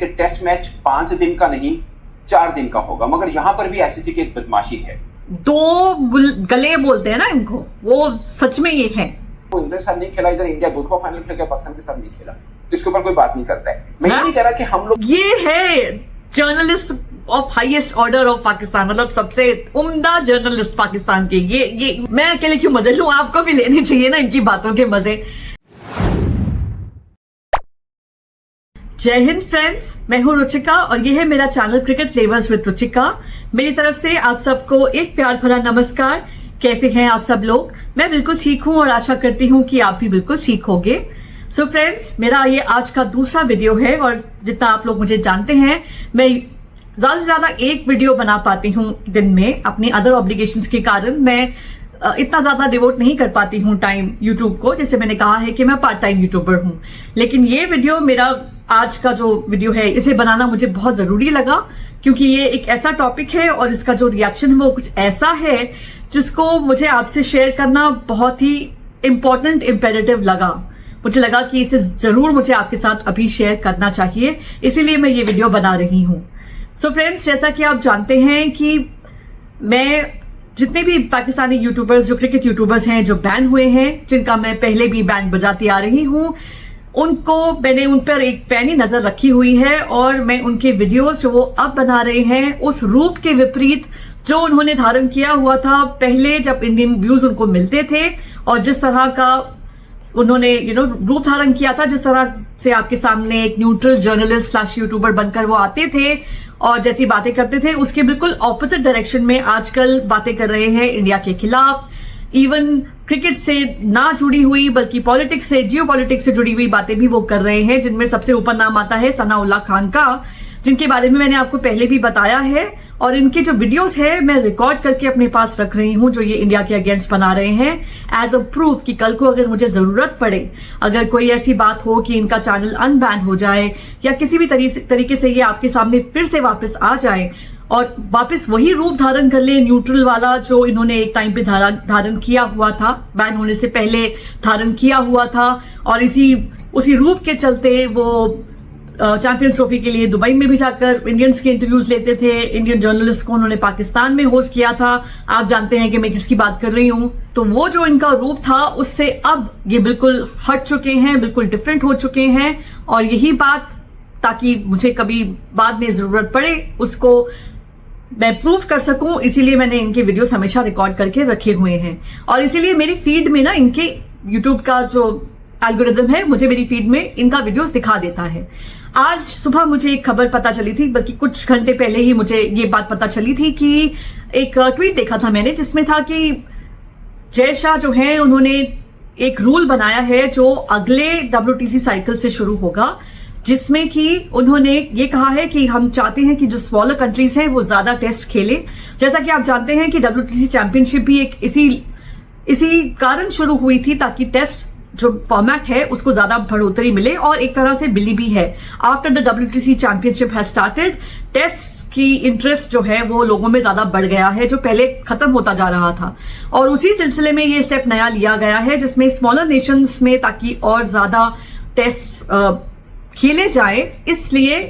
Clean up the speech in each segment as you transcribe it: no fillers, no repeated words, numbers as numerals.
कि test match 5 दिन का नहीं 4 दिन का होगा, मगर यहाँ पर भी आईसीसी की एक बदमाशी है। गले बोलते हैं ना इनको, वो सच में ये है। वो इंडिया के साथ नहीं खेला, इधर इंडिया 2 दफा फाइनल खेल के पाकिस्तान के साथ नहीं खेला, तो इसके ऊपर कोई बात नहीं करता है। मैं ये नहीं कह रहा कि हम लोग, ये है journalist of highest order of Pakistan, मतलब सबसे उम्दा जर्नलिस्ट पाकिस्तान के। ये मैं अकेले क्यों मजे लूं, आपको भी लेने चाहिए ना इनकी बातों के मजे। जय हिंद फ्रेंड्स, मैं हूं रुचिका और ये है मेरा channel cricket flavours with Ruchika. मेरी तरफ से आप सबको एक प्यार भरा नमस्कार। कैसे हैं आप सब लोग? मैं बिल्कुल ठीक हूं और आशा करती हूं कि आप भी बिल्कुल ठीक होंगे। सो फ्रेंड्स, मेरा ये आज का दूसरा वीडियो है और जितना आप लोग मुझे जानते हैं, मैं ज्यादा से ज्यादा एक वीडियो बना पाती हूँ दिन में। अपनी अदर ऑब्लिगेशंस के कारण मैं इतना ज्यादा डिवोट नहीं कर पाती हूँ टाइम यूट्यूब को। जैसे मैंने कहा है कि मैं पार्ट टाइम यूट्यूबर हूँ, लेकिन ये वीडियो मेरा आज का जो वीडियो है, इसे बनाना मुझे बहुत जरूरी लगा, क्योंकि ये एक ऐसा टॉपिक है और इसका जो रिएक्शन है वो कुछ ऐसा है जिसको मुझे आपसे शेयर करना बहुत ही इंपॉर्टेंट इंपेरेटिव लगा। मुझे लगा कि इसे जरूर मुझे आपके साथ अभी शेयर करना चाहिए, इसीलिए मैं ये वीडियो बना रही हूँ। सो फ्रेंड्स, जैसा कि आप जानते हैं कि मैं जितने भी पाकिस्तानी यूट्यूबर्स, जो क्रिकेट यूट्यूबर्स हैं जो बैन हुए हैं, जिनका मैं पहले भी बैंड बजाती आ रही हूँ, उनको मैंने उन पर एक पैनी नजर रखी हुई है और मैं उनके वीडियोस जो वो अब बना रहे हैं उस रूप के विपरीत जो उन्होंने धारण किया हुआ था पहले, जब इंडियन व्यूज उनको मिलते थे, और जिस तरह का उन्होंने रूप धारण किया था, जिस तरह से आपके सामने एक न्यूट्रल जर्नलिस्ट / यूट्यूबर बनकर वो आते थे और जैसी बातें करते थे, उसके बिल्कुल ऑपोजिट डायरेक्शन में आजकल बातें कर रहे हैं इंडिया के खिलाफ। इवन क्रिकेट से ना जुड़ी हुई बल्कि पॉलिटिक्स से, जियो पॉलिटिक्स से जुड़ी हुई बातें भी वो कर रहे हैं, जिनमें सबसे ऊपर नाम आता है सनाउल्लाह खान का, जिनके बारे में मैंने आपको पहले भी बताया है। और इनके जो वीडियोस है मैं रिकॉर्ड करके अपने पास रख रही हूं, जो ये इंडिया के अगेंस्ट बना रहे हैं, एज अ प्रूफ कि कल को अगर मुझे जरूरत पड़े, अगर कोई ऐसी बात हो कि इनका चैनल अनबैन हो जाए या किसी भी तरीके से ये आपके सामने फिर से वापस आ जाए और वापस वही रूप धारण कर ले, न्यूट्रल वाला जो इन्होंने एक टाइम पे धारण किया हुआ था, बैन होने से पहले धारण किया हुआ था, और उसी रूप के चलते वो चैंपियंस ट्रॉफी के लिए दुबई में भी जाकर इंडियंस के इंटरव्यूज लेते थे। इंडियन जर्नलिस्ट को उन्होंने पाकिस्तान में होस्ट किया था। आप जानते हैं कि मैं किसकी बात कर रही हूं। तो वो जो इनका रूप था, उससे अब ये बिल्कुल हट चुके हैं, बिल्कुल डिफरेंट हो चुके हैं। और यही बात, ताकि मुझे कभी बाद में जरूरत पड़े उसको मैं प्रूव कर सकूं, इसीलिए मैंने इनके वीडियोस हमेशा रिकॉर्ड करके रखे हुए हैं। और इसीलिए मेरी फीड में ना, इनके यूट्यूब का जो एल्गोरिदम है, मुझे मेरी फीड में इनका वीडियोस दिखा देता है। आज सुबह मुझे एक खबर पता चली थी, बल्कि कुछ घंटे पहले ही मुझे ये बात पता चली थी कि एक ट्वीट देखा था मैंने, जिसमें था कि जय शाह जो है, उन्होंने एक रूल बनाया है जो अगले WTC साइकिल से शुरू होगा, जिसमें कि उन्होंने ये कहा है कि हम चाहते हैं कि जो स्मॉलर कंट्रीज हैं वो ज्यादा टेस्ट खेले। जैसा कि आप जानते हैं कि WTC चैंपियनशिप भी एक इसी कारण शुरू हुई थी, ताकि टेस्ट जो फॉर्मेट है उसको ज्यादा बढ़ोतरी मिले, और एक तरह से मिली भी है। After the WTC championship has started, test की इंटरेस्ट जो है वो लोगों में ज्यादा बढ़ गया है, जो पहले खत्म होता जा रहा था। और उसी सिलसिले में ये स्टेप नया लिया गया है, जिसमें स्मॉलर नेशंस में ताकि और ज्यादा टेस्ट खेले जाए, इसलिए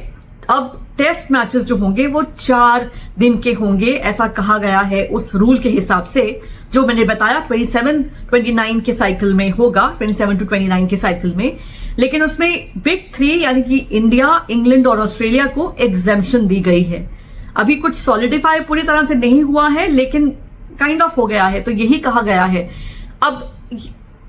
अब टेस्ट मैचेस जो होंगे वो 4 दिन के होंगे, ऐसा कहा गया है उस रूल के हिसाब से जो मैंने बताया। 27-29 के साइकिल में होगा, 27 to 29 के साइकिल में। लेकिन उसमें बिग 3 यानी कि इंडिया, इंग्लैंड और ऑस्ट्रेलिया को एग्जेम्पशन दी गई है। अभी कुछ सॉलिडिफाई पूरी तरह से नहीं हुआ है, लेकिन काइंड ऑफ हो गया है, तो यही कहा गया है। अब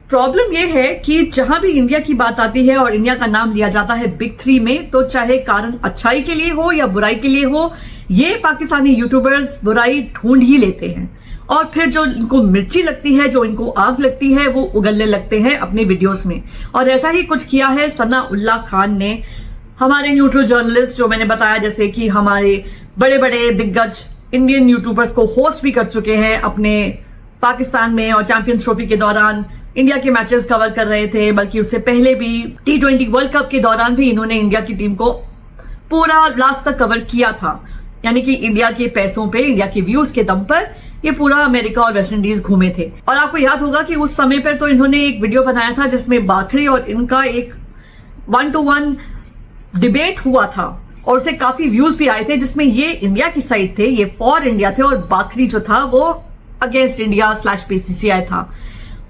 प्रॉब्लम यह है कि जहां भी इंडिया की बात आती है और इंडिया का नाम लिया जाता है बिग 3 में, तो चाहे कारण अच्छाई के लिए हो या बुराई के लिए हो, ये पाकिस्तानी यूट्यूबर्स बुराई ढूंढ ही लेते हैं, और फिर जो इनको मिर्ची लगती है, जो इनको आग लगती है, वो उगलने लगते हैं अपने वीडियोस में। और ऐसा ही कुछ किया है सनाउल्लाह खान ने। हमारे न्यूट्रल जर्नलिस्ट, जो मैंने बताया, जैसे कि हमारे बड़े बड़े दिग्गज इंडियन यूट्यूबर्स को होस्ट भी कर चुके हैं अपने पाकिस्तान में, और चैंपियंस ट्रॉफी के दौरान इंडिया के मैचेस कवर कर रहे थे, बल्कि उससे पहले भी T20 वर्ल्ड कप के दौरान भी इन्होंने इंडिया की टीम को पूरा लास्ट तक कवर किया था। यानी कि इंडिया के पैसों पे, इंडिया के व्यूज के दम पर ये पूरा अमेरिका और वेस्ट इंडीज घूमे थे। और आपको याद होगा कि उस समय पर तो इन्होंने एक वीडियो बनाया था जिसमें बाखरी और इनका एक 1-to-1 डिबेट हुआ था, और उसे काफी व्यूज भी आए थे, जिसमें ये इंडिया की साइड थे, ये फॉर इंडिया थे और बाकरी जो था वो अगेंस्ट इंडिया / बीसीसीआई था।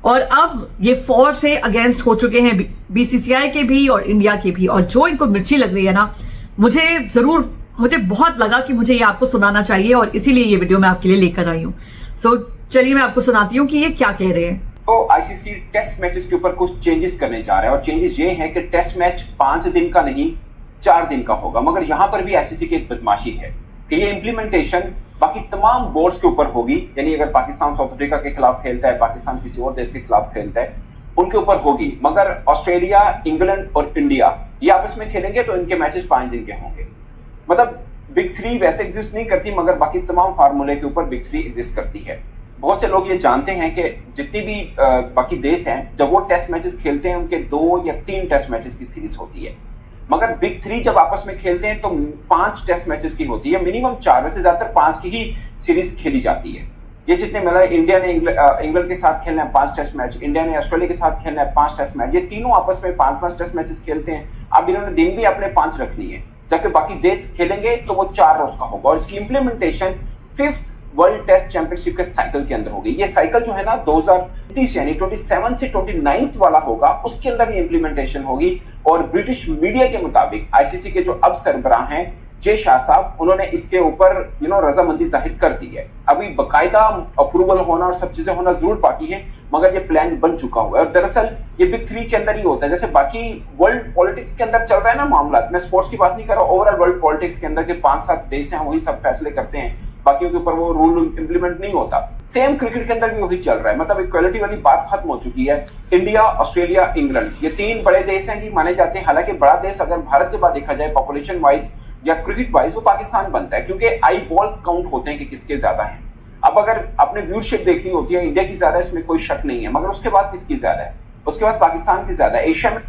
और अब ये फॉर से अगेंस्ट हो चुके हैं बीसीसीआई के भी और इंडिया के भी। और जो इनको मिर्ची लग रही है ना, मुझे बहुत लगा कि मुझे ये आपको सुनाना चाहिए और इसीलिए ये वीडियो मैं आपके लिए लेकर आई हूँ। सो चलिए मैं आपको सुनाती हूँ कि ये क्या कह रहे हैं। तो आईसीसी टेस्ट मैचेस के ऊपर कुछ चेंजेस करने जा रहा है और चेंजेस ये हैं कि टेस्ट मैच 5 दिन का नहीं 4 दिन का होगा। मगर यहां पर भी आईसीसी की एक बदमाशी है कि ये इंप्लीमेंटेशन बाकी तमाम बोर्ड्स के ऊपर होगी। यानी अगर पाकिस्तान साउथ अफ्रीका के खिलाफ खेलता है, पाकिस्तान किसी और देश के खिलाफ खेलता है, उनके ऊपर होगी। मगर ऑस्ट्रेलिया, इंग्लैंड और इंडिया ये आपस में खेलेंगे तो इनके मैचेस 5 दिन के होंगे। मतलब बिग 3 वैसे एग्जिस्ट नहीं करती, मगर बाकी तमाम फार्मूले के ऊपर बिग 3 एग्जिस्ट करती है। बहुत से लोग ये जानते हैं कि जितनी भी बाकी देश हैं, जब वो टेस्ट मैचेस खेलते हैं उनके 2 या 3 टेस्ट मैचेस की सीरीज होती है। मगर बिग 3 जब आपस में खेलते हैं तो 5 टेस्ट मैचेस की होती है, मिनिमम 4 वैसे ज्यादातर 5 की ही सीरीज खेली जाती है। ये जितने मतलब इंडिया ने इंग्लैंड के साथ खेलना है 5 टेस्ट मैच, इंडिया ने ऑस्ट्रेलिया के साथ खेलना है 5 टेस्ट मैच, ये तीनों आपस में 5-5 टेस्ट मैचेस खेलते हैं। अब इन्होंने दिन भी अपने 5 रखनी है, जबकि बाकी देश खेलेंगे तो वो 4 रोज का होगा। और इसकी implementation 5th world test championship के साइकिल के अंदर होगी। ये साइकिल जो है ना 2030 यानी 27 से 29 वाला होगा, उसके अंदर ये इंप्लीमेंटेशन होगी। और ब्रिटिश मीडिया के मुताबिक आईसीसी के जो अब सरबराह हैं जे शाह साहब, उन्होंने इसके ऊपर रजामंदी जाहिर कर दी है। अभी बकायदा अप्रूवल होना और सब चीजें होना जरूर बाकी है, मगर ये प्लान बन चुका हुआ है। और दरअसल ये बिग 3 के अंदर ही होता है। जैसे बाकी वर्ल्ड पॉलिटिक्स के अंदर चल रहा है ना मामला, मैं स्पोर्ट्स की बात नहीं कर रहा, ओवरऑल वर्ल्ड पॉलिटिक्स के अंदर के 5-7 देश हैं वही सब फैसले करते हैं, बाकियों के ऊपर वो रूल इंप्लीमेंट नहीं होता। सेम क्रिकेट के अंदर भी वही चल रहा है। मतलब इक्वालिटी वाली बात खत्म हो चुकी है। इंडिया, ऑस्ट्रेलिया, इंग्लैंड ये 3 बड़े देश हैं जी माने जाते हैं। हालांकि बड़ा देश अगर भारत के बाद देखा जाए पॉपुलेशन वाइज या क्रिकेट वाइज वो पाकिस्तान बनता है, क्योंकि आई बॉल्स काउंट होते हैं कि किसके ज्यादा हैं। अब अगर आपने व्यूअरशिप देखनी होती है, इंडिया की ज्यादा है, इसमें कोई शक नहीं है, मगर उसके बाद किसकी ज्यादा है? उसके बाद पाकिस्तान की ज्यादा है। एशिया में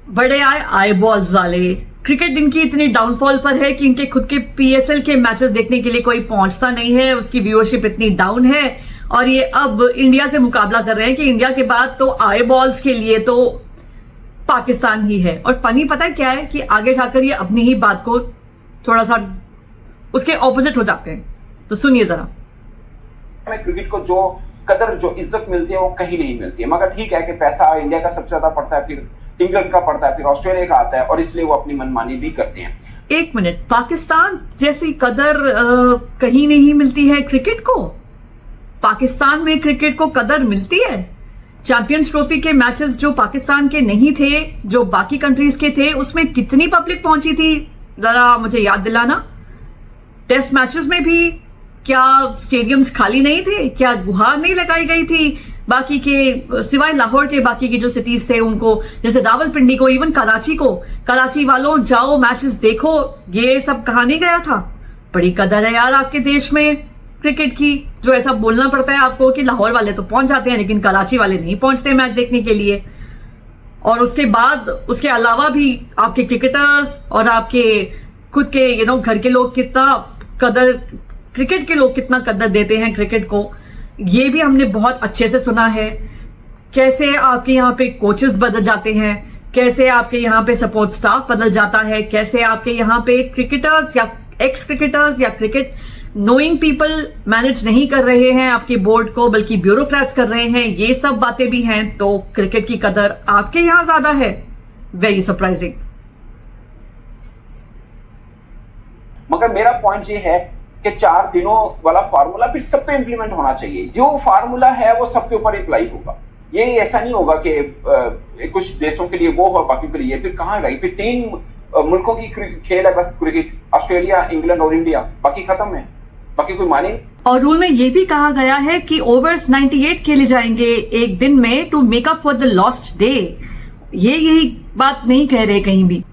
बड़े आई बॉल्स वाले क्रिकेट इनकी इतनी डाउनफॉल पर है कि इनके खुद के पीएसएल के मैचेस देखने के लिए कोई पहुंचता नहीं है, उसकी व्यूअरशिप इतनी डाउन है। और ये अब इंडिया से मुकाबला कर रहे हैं कि इंडिया के बाद तो आई बॉल्स के लिए तो पाकिस्तान ही है। और फनी पता है क्या है कि आगे जाकर ये अपनी ही बात को थोड़ा सा उसके ऑपोजिट हो जाते हैं। तो सुनिए जरा। क्रिकेट को जो कदर जो इज्जत मिलती है वो कहीं नहीं मिलती है। मगर ठीक है कि पैसा इंडिया का सबसे ज्यादा पड़ता है, फिर इंग्लैंड का पड़ता है, फिर ऑस्ट्रेलिया का आता है, और इसलिए वो अपनी मनमानी भी करते हैं। एक मिनट, पाकिस्तान जैसी कदर कहीं नहीं मिलती है क्रिकेट को? पाकिस्तान में क्रिकेट को कदर मिलती है? चैंपियंस ट्रॉफी के मैचेस जो पाकिस्तान के नहीं थे, जो बाकी कंट्रीज के थे, उसमें कितनी पब्लिक पहुंची थी जरा मुझे याद दिलाना। टेस्ट मैचेस में भी क्या स्टेडियम्स खाली नहीं थे? क्या गुहार नहीं लगाई गई थी? बाकी के सिवाय लाहौर के बाकी के जो सिटीज थे उनको, जैसे रावलपिंडी को, इवन कराची को, कराची वालों जाओ मैचेस देखो, ये सब कहा नहीं गया था? बड़ी कदर है यार आपके देश में क्रिकेट की, जो ऐसा बोलना पड़ता है आपको कि लाहौर वाले तो पहुंच जाते हैं लेकिन कराची वाले नहीं पहुंचते मैच देखने के लिए। और उसके बाद उसके अलावा भी आपके क्रिकेटर्स और आपके खुद के घर के लोग कितना कदर, क्रिकेट के लोग कितना कदर देते हैं क्रिकेट को, ये भी हमने बहुत अच्छे से सुना है। कैसे आपके यहाँ पे कोचेस बदल जाते हैं, कैसे आपके यहाँ पे सपोर्ट स्टाफ बदल जाता है, कैसे आपके यहाँ पे क्रिकेटर्स या एक्स क्रिकेटर्स या क्रिकेट नोइंग पीपल मैनेज नहीं कर रहे हैं आपके बोर्ड को, बल्कि ब्यूरोक्रेट्स कर रहे हैं। ये सब बातें भी हैं। तो क्रिकेट की कदर आपके यहाँ ज्यादा है? Very surprising. मगर मेरा पॉइंट ये है कि 4 दिनों वाला फार्मूला फिर सब पे इंप्लीमेंट होना चाहिए। जो फार्मूला है वो सबके ऊपर अप्लाई होगा। ये ऐसा नहीं होगा कि कुछ देशों के लिए वो और बाकी के लिए, फिर कहाँ रही? फिर 3 मुल्कों की खेल है बस क्रिकेट, ऑस्ट्रेलिया, इंग्लैंड और इंडिया, बाकी खत्म है, बाकी कोई माने। और रूल में ये भी कहा गया है कि ओवर्स 98 खेले जाएंगे एक दिन में to make up for the lost day. यही बात नहीं कह रहे कहीं भी।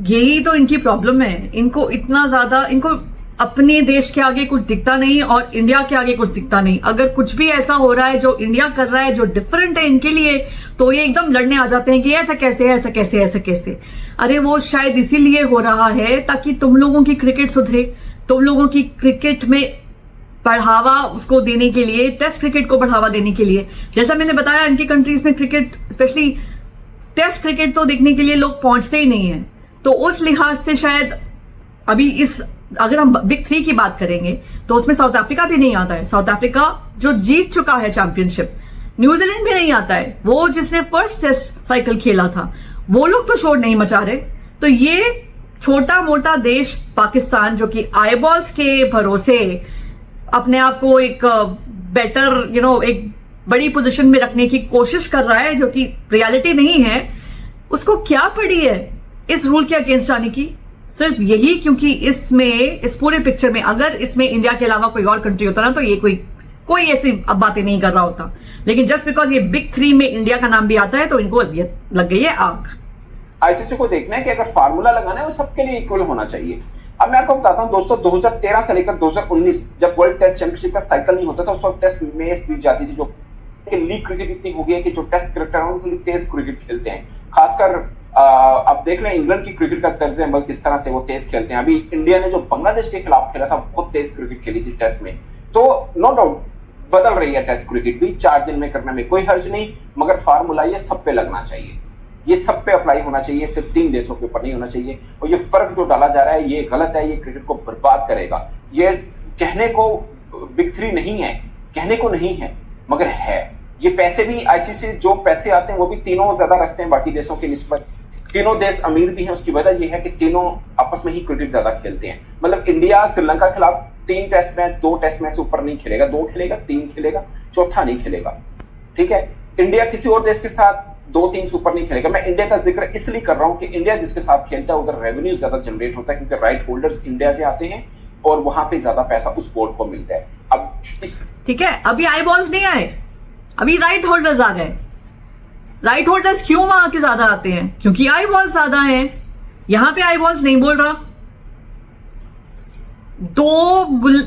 यही तो इनकी प्रॉब्लम है। इनको इतना ज्यादा, इनको अपने देश के आगे कुछ दिखता नहीं और इंडिया के आगे कुछ दिखता नहीं। अगर कुछ भी ऐसा हो रहा है जो इंडिया कर रहा है, जो डिफरेंट है इनके लिए, तो ये एकदम लड़ने आ जाते हैं कि ऐसा कैसे, ऐसा कैसे, ऐसा कैसे। अरे वो शायद इसीलिए हो रहा है ताकि तुम लोगों की क्रिकेट सुधरे, तुम लोगों की क्रिकेट में बढ़ावा उसको देने के लिए, टेस्ट क्रिकेट को बढ़ावा देने के लिए। जैसा मैंने बताया, इनकी कंट्रीज में क्रिकेट, स्पेशली टेस्ट क्रिकेट तो देखने के लिए लोग पहुंचते ही नहीं है। तो उस लिहाज से शायद अभी इस अगर हम बिग 3 की बात करेंगे तो उसमें साउथ अफ्रीका भी नहीं आता है। साउथ अफ्रीका जो जीत चुका है चैंपियनशिप, न्यूजीलैंड भी नहीं आता है, वो जिसने फर्स्ट टेस्ट साइकिल खेला था, वो लोग तो शोर नहीं मचा रहे। तो ये छोटा मोटा देश पाकिस्तान जो कि आईबॉल्स के भरोसे अपने आप को एक बेटर एक बड़ी पोजीशन में रखने की कोशिश कर रहा है, जो कि रियलिटी नहीं है, उसको क्या पड़ी है इस रूल के अगेंस्ट जाने की? सिर्फ यही क्योंकि इस पूरे पिक्चर में अगर इसमें इंडिया के अलावा कोई और कंट्री होता ना तो ये कोई ऐसी अब बातें नहीं कर रहा होता। लेकिन जस्ट बिकॉज ये बिग 3 में इंडिया का नाम भी आता है तो इनको लग गई है आग। आईसीसी को देखना है कि अगर फार्मूला लगाना है वो सबके लिए इक्वल होना चाहिए। अब मैं आपको बताता हूं दोस्तों, 2013 से लेकर 2019 जब वर्ल्ड टेस्ट चैंपियनशिप का साइकिल नहीं होता था, उस वक्त टेस्ट मैच दी जाती थी। जो लीग क्रिकेट इतनी हो गई है कि जो टेस्ट क्रिकेटर हैं वो तेज क्रिकेट खेलते हैं। खासकर अब देख लें इंग्लैंड की क्रिकेट का तर्ज अमल किस तरह से वो तेज खेलते हैं। अभी इंडिया ने जो बांग्लादेश के खिलाफ खेला था बहुत तेज क्रिकेट खेली थी टेस्ट में। तो नो डाउट बदल रही है टेस्ट क्रिकेट भी, 4 दिन में करने में कोई हर्ज नहीं, मगर फार्मूला ये सब पे लगना चाहिए, ये सब पे अप्लाई होना चाहिए, सिर्फ 3 देशों के ऊपर नहीं होना चाहिए। और ये फर्क जो डाला जा रहा है ये गलत है, ये क्रिकेट को बर्बाद करेगा। ये कहने को बिग 3 नहीं है, कहने को नहीं है, मगर है। ये पैसे भी आईसीसी जो पैसे आते हैं वो भी तीनों ज्यादा रखते हैं बाकी देशों की निस्बत। तीनों देश अमीर भी हैं, उसकी वजह यह है कि तीनों आपस में ही क्रिकेट ज्यादा खेलते हैं। मतलब इंडिया श्रीलंका के खिलाफ 3 टेस्ट मैच 2 टेस्ट मैच से ऊपर नहीं खेलेगा, 2 खेलेगा, 3 खेलेगा, चौथा नहीं खेलेगा। ठीक है, इंडिया किसी और देश के साथ 2-3 से ऊपर नहीं खेलेगा। मैं इंडिया का जिक्र इसलिए कर रहा हूं कि इंडिया जिसके साथ खेलता है उधर रेवेन्यू ज्यादा जनरेट होता है, क्योंकि राइट होल्डर्स इंडिया के आते हैं और वहां पे ज्यादा पैसा उस बोर्ड को मिलता है। अब ठीक है, अभी आई बॉल्स नहीं आए, अभी राइट होल्डर्स आ गए। राइट होल्डर्स क्यों वहां के ज्यादा आते हैं? क्योंकि आई बॉल्स ज्यादा हैं। यहां पे आई बॉल्स नहीं बोल रहा, 2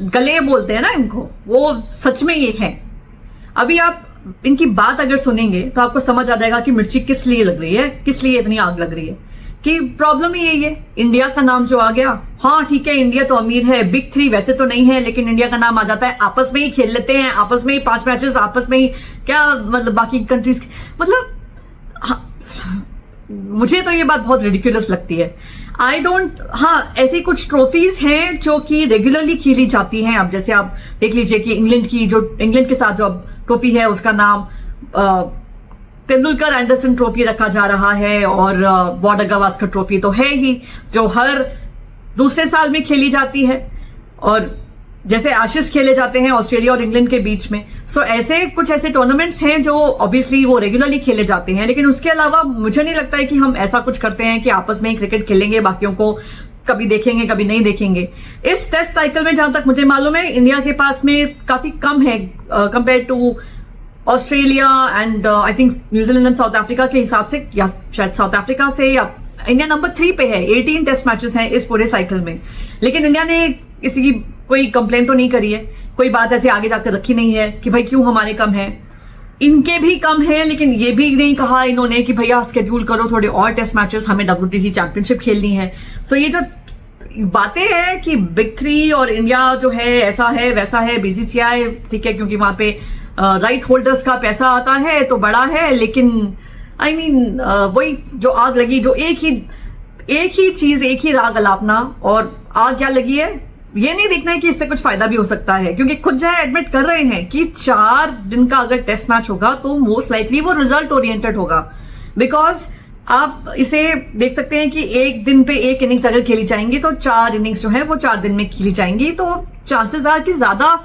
गले बोलते हैं ना इनको, वो सच में ये है। अभी आप इनकी बात अगर सुनेंगे तो आपको समझ आ जाएगा कि मिर्ची किस लिए लग रही है, किस लिए इतनी आग लग रही है। कि प्रॉब्लम ही यही है, इंडिया का नाम जो आ गया, हाँ ठीक है इंडिया तो अमीर है, बिग 3 वैसे तो नहीं है, लेकिन इंडिया का नाम आ जाता है, आपस में ही खेल लेते हैं, आपस में ही 5 मैचेस, आपस में ही क्या मतलब बाकी कंट्रीज, मतलब हाँ, मुझे तो ये बात बहुत रिडिकुलस लगती है। हाँ ऐसी कुछ ट्रॉफीज हैं जो कि रेगुलरली खेली जाती हैं। अब जैसे आप देख लीजिए कि इंग्लैंड के साथ जो ट्रॉफी है उसका नाम तेंदुलकर एंडरसन ट्रॉफी रखा जा रहा है, और बॉर्डर गावस्कर ट्रॉफी तो है ही जो हर दूसरे साल में खेली जाती है, और जैसे एशेस खेले जाते हैं ऑस्ट्रेलिया और इंग्लैंड के बीच में। सो कुछ ऐसे टूर्नामेंट्स हैं जो ऑब्वियसली वो रेगुलरली खेले जाते हैं, लेकिन उसके अलावा मुझे नहीं लगता है कि हम ऐसा कुछ करते हैं कि आपस में ही क्रिकेट खेलेंगे, बाकियों को कभी देखेंगे कभी नहीं देखेंगे। इस टेस्ट साइकिल में जहां तक मुझे मालूम है इंडिया के पास में काफी कम है compare to Australia and I think New Zealand and South Africa के हिसाब से, या शायद साउथ अफ्रीका से, या इंडिया नंबर 3 पे है। 18 टेस्ट मैचेस हैं इस पूरे साइकिल में, लेकिन इंडिया ने किसी की कोई कंप्लेन तो नहीं करी है, कोई बात ऐसे आगे जाकर रखी नहीं है कि भाई क्यों हमारे कम है। इनके भी कम है, लेकिन ये भी नहीं कहा इन्होंने कि भैया स्केड्यूल करो थोड़े और टेस्ट मैचेस, हमें WTC चैंपियनशिप खेलनी है। सो ये जो बातें हैं कि बिग 3 और इंडिया जो है ऐसा है वैसा है, BCCI ठीक है क्योंकि वहां पे राइट होल्डर्स का पैसा आता है तो बड़ा है, लेकिन आई मीन वही जो आग लगी, जो एक ही चीज, एक ही राग अलापना, और आग क्या लगी है ये नहीं देखना है कि इससे कुछ फायदा भी हो सकता है, क्योंकि खुद जो है एडमिट कर रहे हैं कि 4 दिन का अगर टेस्ट मैच होगा तो मोस्ट लाइकली वो रिजल्ट ओरिएंटेड होगा। बिकॉज आप इसे देख सकते हैं कि एक दिन पे एक इनिंग्स अगर खेली जाएंगी तो 4 इनिंग्स जो है वो 4 दिन में खेली जाएंगी, तो चांसेस आर कि ज्यादा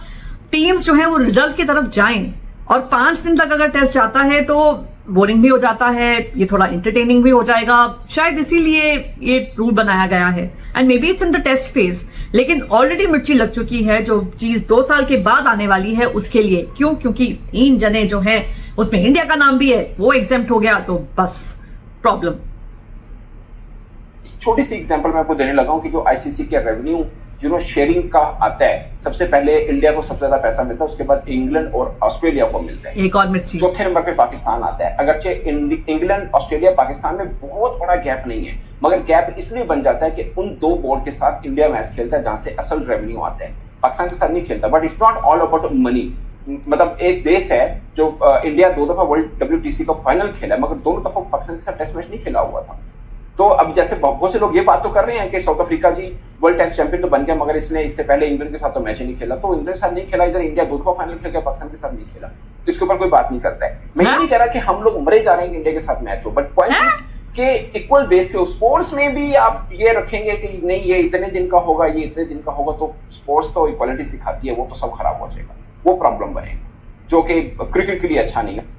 टीम्स जो है वो रिजल्ट की तरफ जाएं। और 5 दिन तक अगर टेस्ट जाता है तो बोरिंग भी हो जाता है, ये थोड़ा एंटरटेनिंग भी हो जाएगा, शायद इसीलिए ये रूल बनाया गया है। And maybe it's in the test phase, लेकिन ऑलरेडी मिर्ची लग चुकी है। जो चीज 2 साल के बाद आने वाली है उसके लिए, क्यों? क्योंकि 3 जने जो है उसमें इंडिया का नाम भी है, वो एग्जेम्प्ट हो गया, तो बस प्रॉब्लम। छोटी सी एग्जांपल मैं आपको देने लगा हूं कि जो आईसीसी के रेवेन्यू शेयरिंग का आता है, सबसे पहले इंडिया को सबसे ज्यादा पैसा मिलता है, उसके बाद इंग्लैंड और ऑस्ट्रेलिया को मिलता है, एक और मिर्ची, चौथे नंबर पे पाकिस्तान आता है। अगरचे इंग्लैंड, ऑस्ट्रेलिया, पाकिस्तान में बहुत बड़ा गैप नहीं है, मगर गैप इसलिए बन जाता है कि उन 2 बोर्ड के साथ इंडिया मैच खेलता है जहां से असल रेवेन्यू आता है, पाकिस्तान के साथ नहीं खेलता। But it's not all about money. मतलब एक देश है जो इंडिया 2 दफा वर्ल्ड WTC का फाइनल खेला है, मगर दोनों दफा पाकिस्तान के साथ टेस्ट मैच नहीं खेला हुआ था। तो तो अब जैसे बहुत से लोग ये बात तो कर रहे हैं कि साउथ अफ्रीका जी वर्ल्ड टेस्ट चैंपियन तो बन गया, मगर इसने इससे पहले इंग्लैंड के साथ तो मैच ही नहीं खेला, तो इंग्लैंड के साथ नहीं खेला, इधर इंडिया 2 दफा फाइनल खेल गया, पाकिस्तान के साथ नहीं खेला, तो इसके ऊपर कोई बात नहीं करता है। मैं ये नहीं कह रहा कि हम लोग मरे जा रहे हैं इंडिया के साथ मैच हो, बट पॉइंट कि इक्वल बेस पे स्पोर्ट्स में भी आप ये रखेंगे कि नहीं ये इतने दिन का होगा, ये इतने दिन का होगा, तो स्पोर्ट्स तो इक्वालिटी सिखाती है, वो तो सब खराब हो जाएगा, वो प्रॉब्लम बनेगा, जो कि क्रिकेट के लिए अच्छा नहीं है।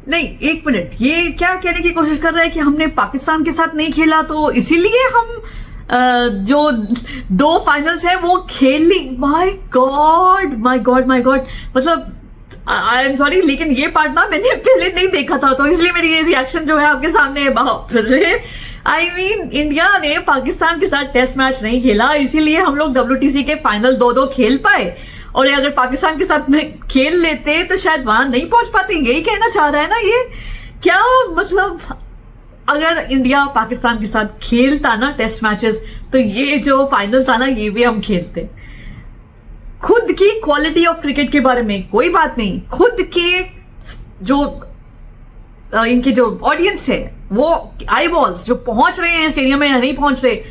नहीं, एक मिनट, ये क्या कहने की कोशिश कर रहा है कि हमने पाकिस्तान के साथ नहीं खेला तो इसीलिए हम जो 2 फाइनल्स है वो खेल ली। My God my God my God, मतलब आई एम सॉरी, लेकिन ये पार्ट ना मैंने पहले नहीं देखा था, तो इसलिए मेरी ये रिएक्शन जो है आपके सामने आई मीन इंडिया ने पाकिस्तान के साथ टेस्ट मैच नहीं खेला, इसीलिए हम लोग WTC के फाइनल 2-2 खेल पाए, और अगर पाकिस्तान के साथ खेल लेते तो शायद वहां नहीं पहुंच पाते। यही कहना चाह रहा है ना ये? क्या मतलब अगर इंडिया पाकिस्तान के साथ खेलता ना टेस्ट मैचेस, तो ये जो फाइनल था ना ये भी हम खेलते। खुद की क्वालिटी ऑफ क्रिकेट के बारे में कोई बात नहीं, खुद के जो इनके जो ऑडियंस है, वो आई बॉल्स जो पहुंच रहे हैं स्टेडियम में या नहीं पहुंच रहे,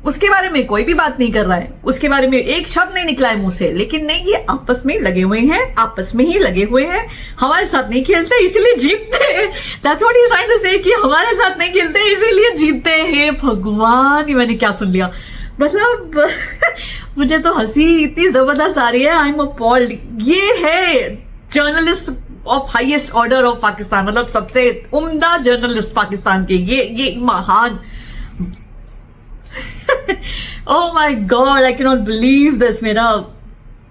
उसके बारे में कोई भी बात नहीं कर रहा है, उसके बारे में एक शब्द नहीं निकला है मुंह से। लेकिन नहीं, ये आपस में लगे हुए हैं, आपस में ही लगे हुए हैं, हमारे साथ नहीं खेलते इसीलिए जीतते हैं। That's what he's trying to say, कि हमारे साथ नहीं खेलते इसीलिए जीतते हैं। भगवान, ये मैंने क्या सुन लिया, मतलब मुझे तो हंसी इतनी जबरदस्त आ रही है, आई एम अपॉल्ड। ये है journalist of highest order of Pakistan, मतलब सबसे उम्दा जर्नलिस्ट पाकिस्तान के, ये महान। Oh my God, I can not believe this. मेरा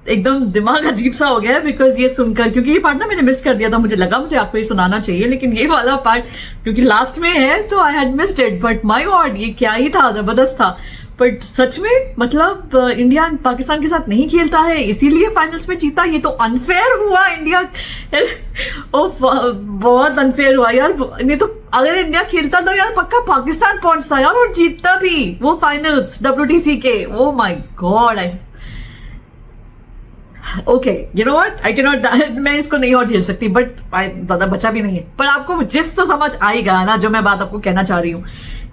एकदम दिमाग अजीब सा हो गया है बिकॉज ये सुनकर, क्योंकि ये पार्ट ना मैंने मिस कर दिया था, मुझे लगा मुझे आपको ये सुनाना चाहिए, लेकिन ये वाला पार्ट क्योंकि लास्ट में है तो I had missed it. But my God, ये क्या ही था, जबरदस्त था। बट सच में मतलब इंडिया पाकिस्तान के साथ नहीं खेलता है इसीलिए फाइनल्स में जीता, ये तो अनफेयर हुआ इंडिया। बहुत अनफेयर हुआ यार। नहीं तो अगर इंडिया खेलता तो यार पक्का पाकिस्तान पहुंचता यार और जीतता भी वो फाइनल्स WTC के। Oh my God, okay, you know what, I can not, मैं इसको नहीं और झेल सकती, बट ज्यादा बचा भी नहीं है। पर आपको जिस तो समझ आएगा ना जो मैं बात आपको कहना चाह रही हूँ,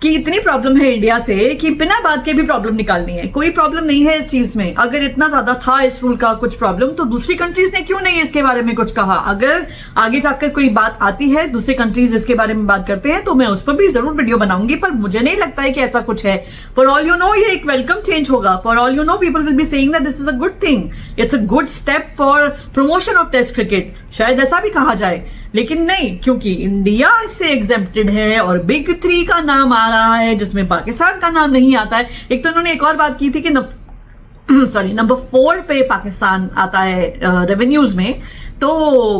कि इतनी प्रॉब्लम है इंडिया से कि बिना बात के भी प्रॉब्लम निकालनी है। कोई प्रॉब्लम नहीं है इस चीज में। अगर इतना ज्यादा था इस रूल का कुछ प्रॉब्लम, तो दूसरी कंट्रीज ने क्यों नहीं इसके बारे में कुछ कहा? अगर आगे जाकर कोई बात आती है, दूसरी कंट्रीज इसके बारे में बात करते हैं, तो मैं उस पर भी जरूर वीडियो बनाऊंगी। पर मुझे नहीं लगता है कि ऐसा कुछ है। फॉर ऑल यू नो, ये एक वेलकम चेंज होगा। For all you know, people will be saying that this is a good thing, it's a good step for promotion of test cricket, शायद ऐसा भी कहा जाए। लेकिन नहीं, क्योंकि इंडिया इससे एग्जेम्प्टेड है और बिग 3 का नाम आ रहा है जिसमें पाकिस्तान का नाम नहीं आता है। एक तो उन्होंने एक और बात की थी कि नंबर 4 पे पाकिस्तान आता है रेवेन्यूज में, तो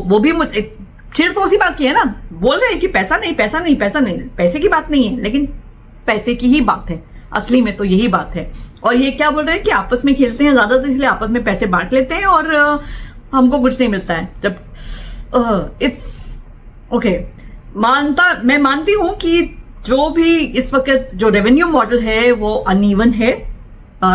वो भी फिर तो उसी बात की है ना। बोल रहे हैं कि पैसा नहीं, पैसा नहीं, पैसा नहीं, पैसे की बात नहीं है, लेकिन पैसे की ही बात है असली में, तो यही बात है। और ये क्या बोल रहे हैं कि आपस में खेलते हैं ज्यादा, तो इसलिए आपस में पैसे बांट लेते हैं और हमको कुछ नहीं मिलता है। जब इट्स ओके, मैं मानती हूं कि जो भी इस वक्त जो रेवेन्यू मॉडल है वो अनइवन है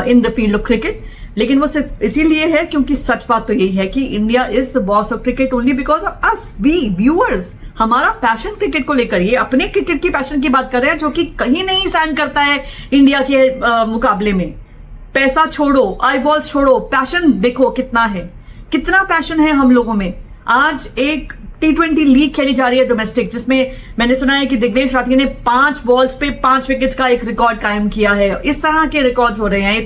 in the field of cricket, लेकिन वो सिर्फ इसीलिए है क्योंकि सच बात तो यही है कि India is the boss of cricket only because of us, we viewers. हमारा पैशन क्रिकेट को लेकर, ये अपने क्रिकेट की पैशन की बात कर रहे हैं जो कि कहीं नहीं स्टैंड करता है इंडिया के मुकाबले में। पैसा छोड़ो, आई बॉल्स छोड़ो, पैशन देखो कितना है, कितना पैशन है हम लोगों में। आज एक T20 लीग खेली जा रही है डोमेस्टिक, जिसमें मैंने सुना है कि दिग्नेश राठी ने 5 बॉल्स पे 5 विकेट्स का एक रिकॉर्ड कायम किया है। इस तरह के रिकॉर्ड्स हो रहे हैं,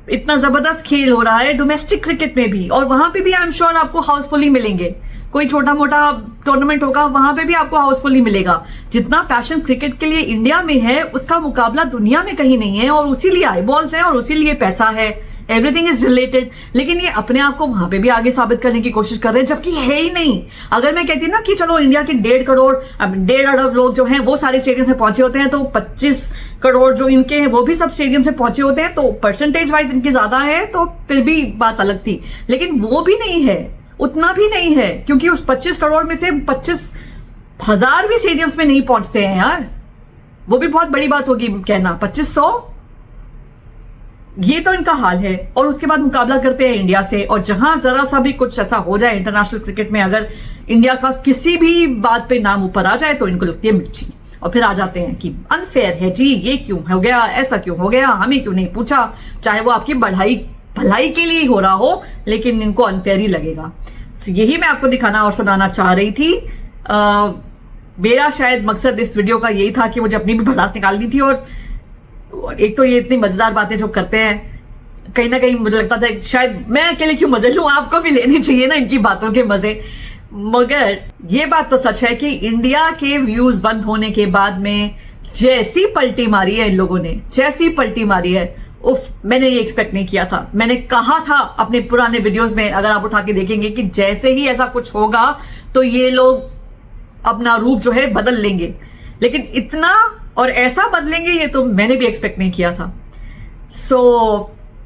इतना जबरदस्त खेल हो रहा है डोमेस्टिक क्रिकेट में भी, और वहां पे भी आई एम श्योर आपको हाउसफुली मिलेंगे। कोई छोटा मोटा टूर्नामेंट होगा वहां पे भी आपको हाउसफुली मिलेगा। जितना पैशन क्रिकेट के लिए इंडिया में है, उसका मुकाबला दुनिया में कहीं नहीं है, और उसी लिए आई बॉल्स है और उसी लिए पैसा है, एवरीथिंग इज रिलेटेड। लेकिन ये अपने आप को वहां पे भी आगे साबित करने की कोशिश कर रहे हैं, जबकि है ही नहीं। अगर मैं कहती ना कि चलो इंडिया के 1.5 करोड़, 1.5 अरब लोग जो हैं वो सारे स्टेडियम से पहुंचे होते हैं, तो 25 करोड़ जो इनके हैं वो भी सब स्टेडियम से पहुंचे होते हैं, तो परसेंटेज वाइज इनकी ज्यादा है, तो फिर भी बात अलग थी। लेकिन वो भी नहीं है, उतना भी नहीं है, क्योंकि उस 25 करोड़ में से 25,000 भी स्टेडियम्स में नहीं पहुंचते हैं यार। वो भी बहुत बड़ी बात होगी कहना, 2500, ये तो इनका हाल है। और उसके बाद मुकाबला करते हैं इंडिया से, और जहां जरा सा भी कुछ ऐसा हो जाए इंटरनेशनल क्रिकेट में, अगर इंडिया का किसी भी बात पे नाम ऊपर आ जाए, तो इनको लगती है मिर्ची। और फिर आ जाते हैं कि अनफेयर है जी, ये क्यों हो गया, ऐसा क्यों हो गया, हमें क्यों नहीं पूछा, चाहे वो आपकी भलाई के लिए हो रहा हो, लेकिन इनको अनफेयर ही लगेगा। यही मैं आपको दिखाना और सुनाना चाह रही थी। मेरा शायद मकसद इस वीडियो का यही था कि मुझे अपनी भी भड़ास निकालनी थी, और एक तो ये इतनी मजेदार बातें जो करते हैं, कहीं ना कहीं मुझे लगता था शायद मैं अकेले क्यों मजे लूं, आपको भी लेनी चाहिए ना इनकी बातों के मजे। मगर ये बात तो सच है कि इंडिया के व्यूज बंद होने के बाद में जैसी पलटी मारी है इन लोगों ने, जैसी पलटी मारी है, उफ, मैंने ये एक्सपेक्ट नहीं किया था। मैंने कहा था अपने पुराने वीडियोस में, अगर आप उठा के देखेंगे, कि जैसे ही ऐसा कुछ होगा तो ये लोग अपना रूप जो है बदल लेंगे, लेकिन इतना और ऐसा बदलेंगे ये तो मैंने भी एक्सपेक्ट नहीं किया था। So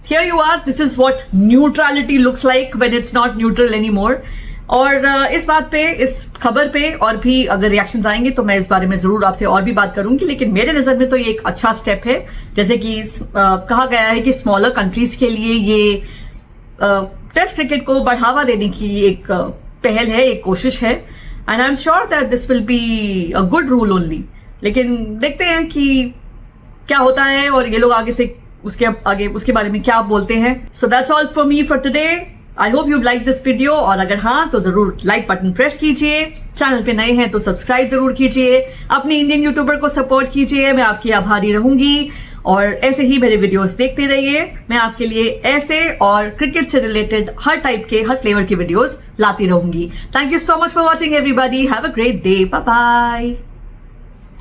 here you are, this is what neutrality looks like when it's not neutral anymore. और इस बात पे, इस खबर पे और भी अगर रिएक्शंस आएंगे तो मैं इस बारे में जरूर आपसे और भी बात करूंगी, लेकिन मेरे नजर में तो ये एक अच्छा स्टेप है। जैसे कि कहा गया है कि स्मॉलर कंट्रीज के लिए ये टेस्ट क्रिकेट को बढ़ावा देने की एक पहल है, एक कोशिश है, and I am sure that this will be a good rule only. लेकिन देखते हैं कि क्या होता है और ये लोग आगे से उसके बारे में क्या बोलते हैं। So that's all for me for today. I hope you like this video, और अगर हाँ तो जरूर लाइक बटन प्रेस कीजिए, चैनल पे नए हैं तो सब्सक्राइब जरूर कीजिए, अपने इंडियन यूट्यूबर को सपोर्ट कीजिए, मैं आपकी आभारी रहूंगी। और ऐसे ही मेरे वीडियोस देखते रहिए, मैं आपके लिए ऐसे और क्रिकेट से रिलेटेड हर टाइप के, हर फ्लेवर के वीडियोस लाती रहूंगी। Thank you so much for watching everybody, have a great day, bye bye.